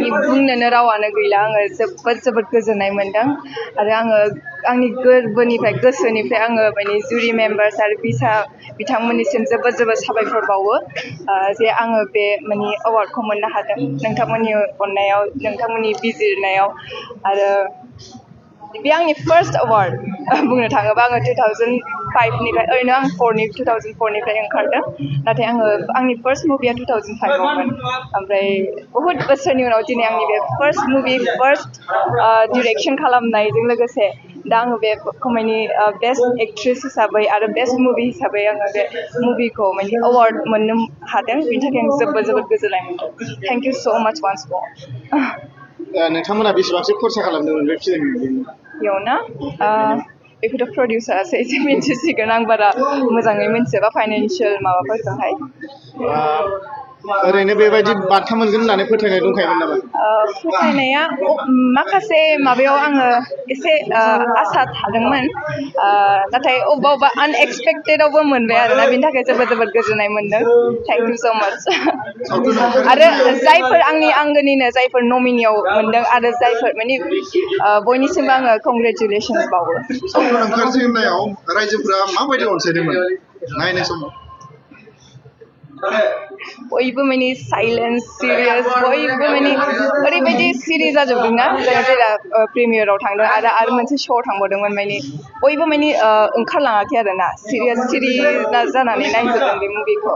माने बुंनोनो रावानो गैला आङो जोबोद गोजोननाय मोनदों आरो आङो आंनि गोरबोनिफ्राय गोसोनिफ्राय आङो माने जुरि मेम्बार्स आरो बिथांमोननिसिम जोबोद साबायखर बावो जे आङो बे माने एवार्डखौ मोननो हादों नोंथांमोननि अननायाव नोंथांमोननि बिजिरनायाव आरो बे आंनि फार्स्ट एवार्ड बुंनो थाङोबा आङो 2005निफ्राय ओरैनो आं 2004निफ्राय ओंखारदों नाथाय आंनि फार्स्ट मुभिया 2005आवमोन ओमफ्राय बहुद बोसोरनि उनाव दिनै आंनि बे फार्स्ट मुभि फार्स्ट डिरेक्सन खालामनायजों लोगोसे दा आङो बे माने बेस्ट एक्ट्रेस हिसाबै आरो बेस्ट मुभि हिसाबै आङो बे मुभिखौ माने एवार्ड मोननो हादों बेनि थाखाय आं जोबोद गोजोननाय मोनदों थेंक इउ स' माच वान्स मर नोंथांमोना बेसेबांसो खरसा खालामदोंमोन बे फिल्मनि बेयावना बेखौथ' प्रडिउसारासो एसे मिन्थिसिगोन आं बारा मोजाङै मिन्थिजोबा फाइनान्सियेल माबाफोरखौहाय ओरैनो बेबायदि बान्था मोनगोन होननानै फोथायनाय दंखायोमोन नामा फोथायनाया माखासे माबायाव आङो एसे आसा थादोंमोन नाथाय अबेबा आनएक्सपेक्टेडावबो मोनबाय आरोना बेनि थाखाय जोबोद गोजोननाय मोनदों थेंक इउ स' माच आरो जायफोर आंनि आंगोनिनो जायफोर नमिनियाव मोनदों आरो जायफोर माने बयनिसिमबो आङो कंग्रेचुलेसन्स बावो सावथुन ओंखारजेननायाव रायजोफोरा माबायदि अनसायदोंमोन नायनाय समाव बयबो माने साइलेन्स सिरियास बयबो माने ओरैबायदि सिरि जाजोबदोंना जेला प्रिमियाराव थांदों आरो मोनसे श'आव थांबावदोंमोन माने बयबो माने ओंखारलाङाखै आरोना सिरि जानानै नायजोबदों बे मुभिखौ